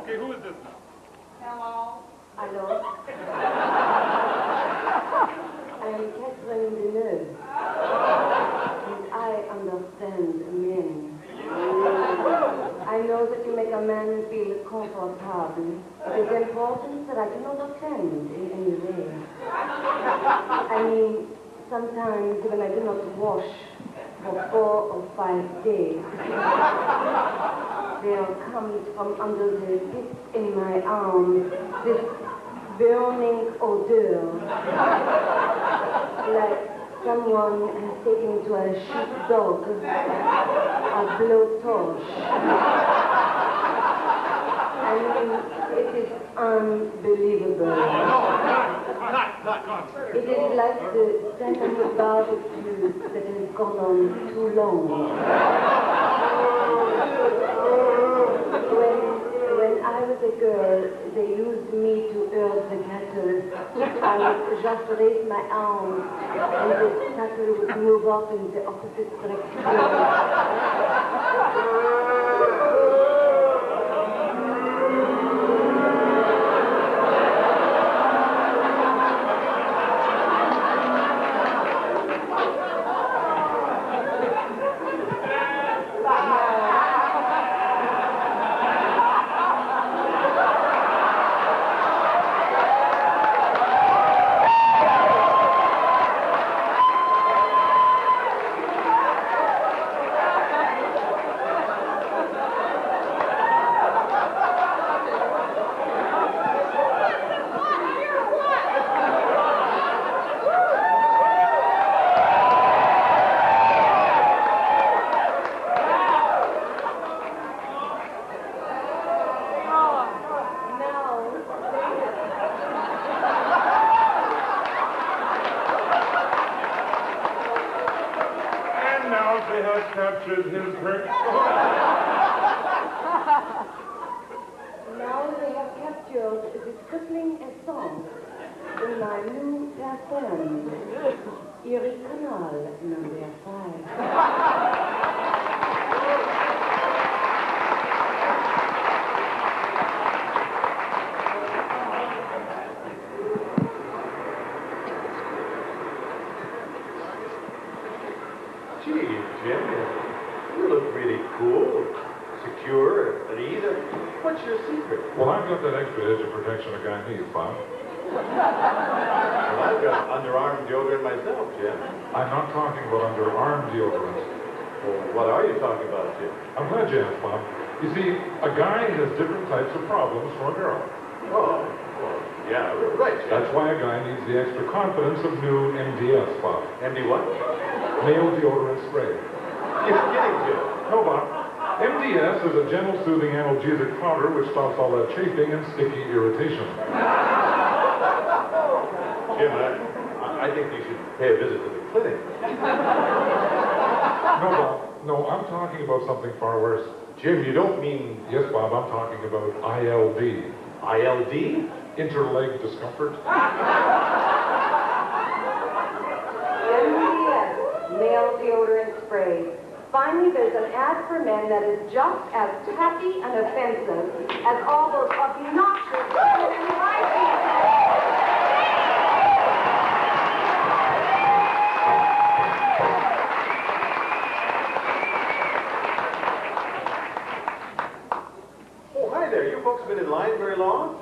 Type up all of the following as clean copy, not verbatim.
Okay, who is this now? Hello. Hello. I am Catherine Deneuve. And I understand men. I know that you make a man feel comfortable. It is important that I do not offend in any way. I mean, sometimes when I do not wash for 4 or 5 days, there comes from under the pit in my arm this burning odor, like someone has taken to a sheepdog a blowtorch. I mean, it is unbelievable. Not. It is like the sandalwood barbecue that has gone on too long. When I was a girl, they used me to herd the cattle. I would just raise my arms, and the cattle would move off in the opposite direction. Captured his brick. Now they have captured the crippling song in my new pattern, Erie Canal number 5. You look really cool, secure, at ease. What's your secret? Well, I've got that extra edge of protection a guy needs, Bob. Well, I've got underarm deodorant myself, Jim. I'm not talking about underarm deodorant. Well, what are you talking about, Jim? I'm glad you asked, Bob. You see, a guy has different types of problems from a girl. Oh, well, yeah, right, Jim. That's why a guy needs the extra confidence of new MDS, Bob. MD what? Male deodorant spray. You're kidding, Jim. No, Bob. MDS is a gentle, soothing analgesic powder which stops all that chafing and sticky irritation. Jim, I think you should pay a visit to the clinic. No, Bob. No, I'm talking about something far worse. Jim, you don't mean... Yes, Bob, I'm talking about ILD. ILD? Interleg discomfort. MDS, male deodorant spray. Finally, there's an ad for men that is just as tacky and offensive as all those obnoxious feminine hygiene. Oh, hi there. You folks been in line very long?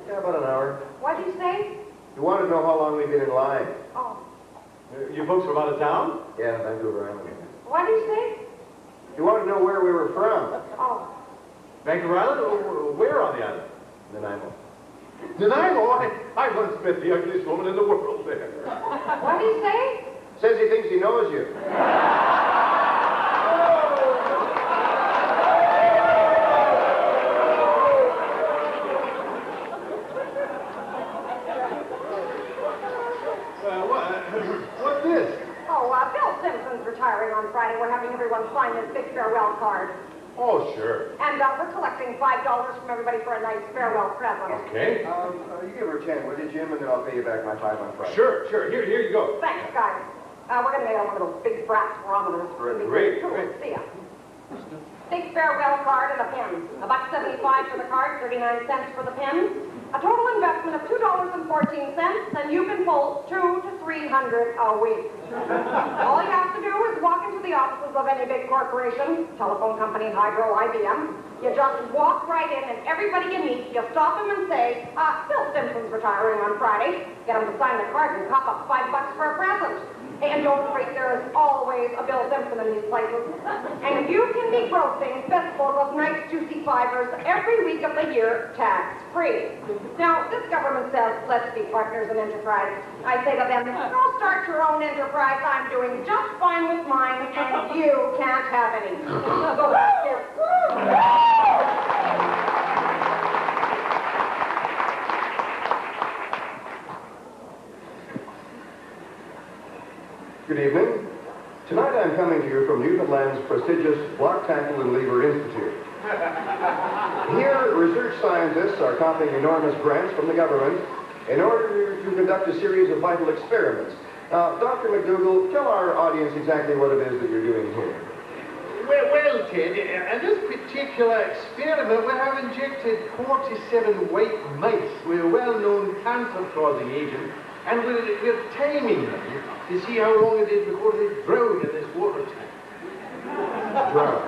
Yeah, about an hour. What did you say? You want to know how long we've been in line? Oh. You folks from out of town? Yeah, Vancouver Island. What did you say? You want to know where we were from? Oh. Vancouver Island? Or where on the island? Nanaimo. Nanaimo? I once met the ugliest woman in the world there. What did he say? Says he thinks he knows you. What's this? Oh, Bill Simpson's retiring on Friday. We're having everyone sign this big farewell card. Oh, sure. And we're collecting $5 from everybody for a nice farewell present. Okay. You give her 10, will you, Jim? And then I'll pay you back my 5 on Friday. Sure. Here you go. Thanks, guys. We're going to mail one of those big brass barometers. Great. Cool. See ya. big farewell card and a pen. $1.75 for the card, 39 cents for the pen. A total investment of $2.14, and you can pull 200 to 300 a week. All you have to do is walk into the offices of any big corporation, telephone company, Hydro, IBM. You just walk right in, and everybody you meet, you stop them and say, Bill Simpson's retiring on Friday. Get him to sign the card and cop up $5 for a present. And don't forget, there is always a Bill Simpson in these places. And you can be grossing fistfuls of nice juicy fivers every week of the year, tax-free. Now, this government says, let's be partners in enterprise. I say to them, go start your own enterprise. I'm doing just fine with mine, and you can't have any. Go back there. Good evening. Tonight I'm coming to you from Newfoundland's prestigious Block, Tackle, and Lever Institute. Here, research scientists are copying enormous grants from the government in order to conduct a series of vital experiments. Now, Dr. McDougall, tell our audience exactly what it is that you're doing here. Well, Ted, in this particular experiment, we have injected 47 white mice with a well-known cancer-causing agent, and we're timing them to see how long it is before they drown in this water tank. Drown?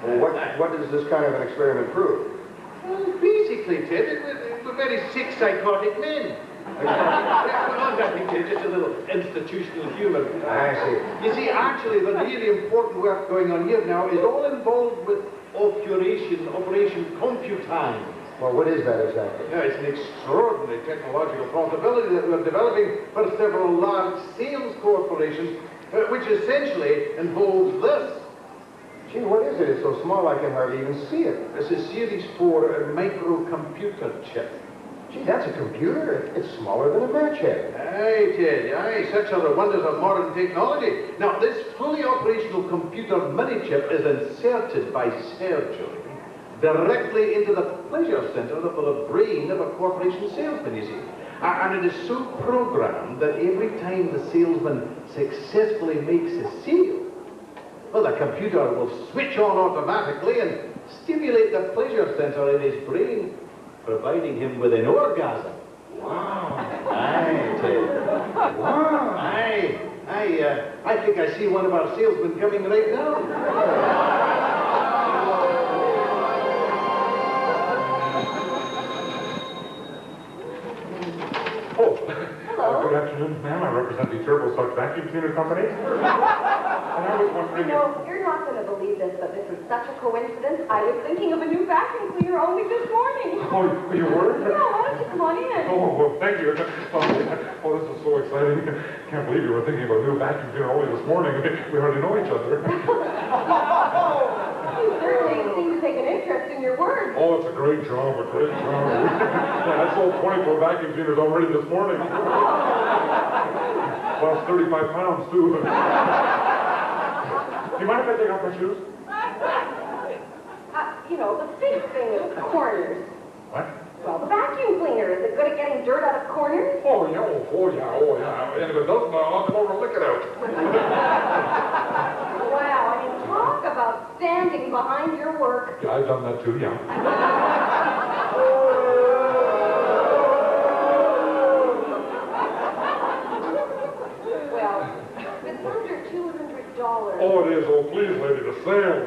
Well, what does this kind of an experiment prove? Well, basically, Ted, we're very sick, psychotic men. Nothing, Ted, just a little institutional humor. I see. You see, actually, the really important work going on here now is all involved with Operation Computine. Well, what is that exactly? Yeah, it's an extraordinary technological possibility that we're developing for several large sales corporations, which essentially involves this. Gee, what is it? It's so small I can hardly even see it. It's a Series 4 microcomputer chip. Gee, that's a computer. It's smaller than a match head. Aye, Ted, aye, such are the wonders of modern technology. Now, this fully operational computer mini-chip is inserted by surgery directly into the pleasure center of the brain of a corporation salesman, you see. And it is so programmed that every time the salesman successfully makes a sale, well, the computer will switch on automatically and stimulate the pleasure center in his brain, providing him with an orgasm. Wow. Aye, Ted. Wow. Aye. I think I see one of our salesmen coming right now. Oh, Hello. Good afternoon, ma'am. I represent the Turbo Suck Vacuum Cleaner Company. And I was wondering You know, you're not going to believe this, but this is such a coincidence. I was thinking of a new vacuum cleaner only this morning. Oh, you were? Yeah, why don't you come on in? Oh, well, thank you. Oh, this is so exciting. Can't believe you were thinking of a new vacuum cleaner only this morning. We hardly know each other. You certainly seem to take an interest in your work. Oh, it's a great job, a great job. Yeah, I sold 24 vacuum cleaners already this morning. Lost 35 pounds, too. Do you mind if I take off my shoes? You know, the big thing is corners. What? Well, the vacuum cleaner, is it good at getting dirt out of corners? Oh, yeah, And if it doesn't, I'll come over and lick it out. Wow, I mean, talk about standing behind your work. Yeah, I've done that too, yeah. Well, it's under $200. Oh, it is. Oh, please, lady, the sale.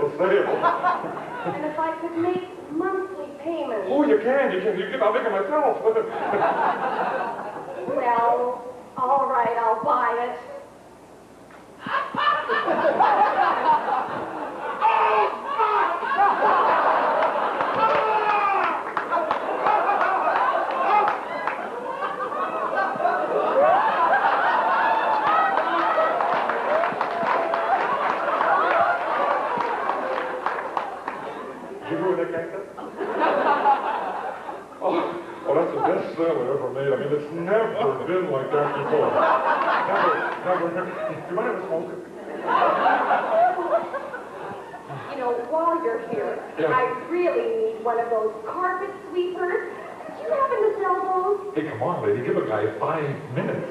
And if I could make monthly payments. Oh, you can. I'll make it myself. Well, all right, I'll buy it. Did you hear that cactus? Oh, that's the best sale I ever made. I mean, it's never been like that before. Never. Do you mind if I smoke? You know, while you're here, Yeah. I really need one of those carpet sweepers. Do you happen to sell those? Hey, come on, lady. Give a guy 5 minutes.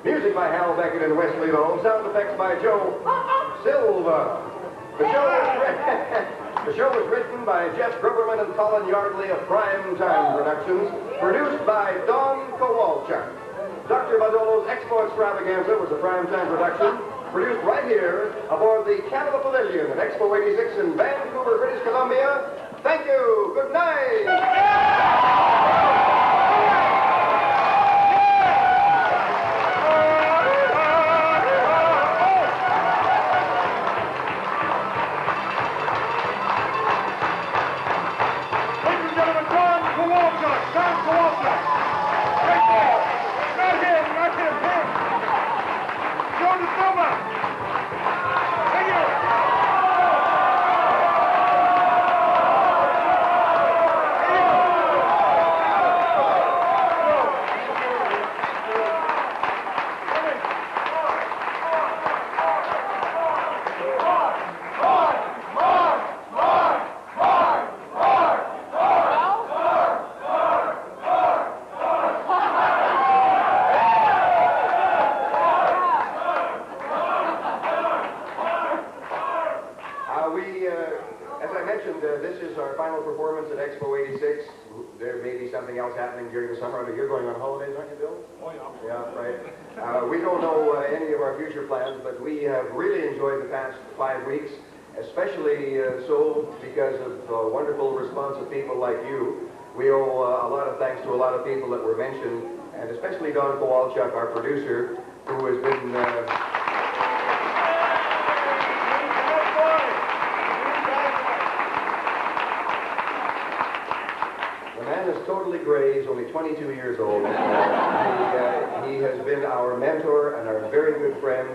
Music by Hal Beckett and Wesley Lowe. Sound effects by Joe Silva. The show was written by Jeff Groberman and Colin Yardley of Primetime Productions, produced by Kowalchuk. Dr. BUNDOLO'S Expo Extravaganza was a Primetime production, produced right here aboard the Canada Pavilion at Expo 86 in Vancouver, British Columbia. Thank you. Good night. This is our final performance at Expo 86. There may be something else happening during the summer. You're going on holidays, aren't you, Bill? Oh, yeah. Yeah, right. We don't know any of our future plans, but we have really enjoyed the past 5 weeks, especially so because of the wonderful response of people like you. We owe a lot of thanks to a lot of people that were mentioned, and especially Don Kowalchuk, our producer, who has been... is totally gray. He's only 22 years old. He has been our mentor and our very good friend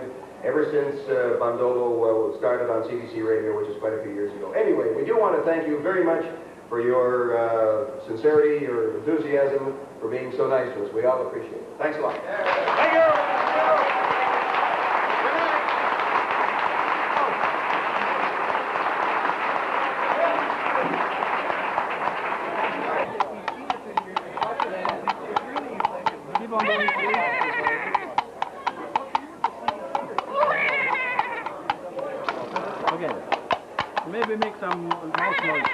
ever since Bundolo started on CBC Radio, which is quite a few years ago. Anyway, we do want to thank you very much for your sincerity, your enthusiasm, for being so nice to us. We all appreciate it. Thanks a lot. Thank you. Okay, maybe make some mouse noise.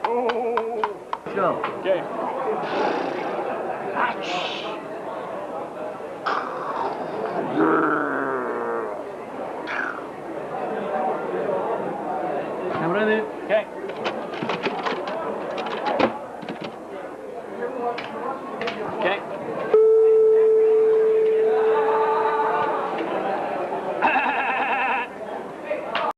Oh. Sure. Okay. I'm ready. Okay.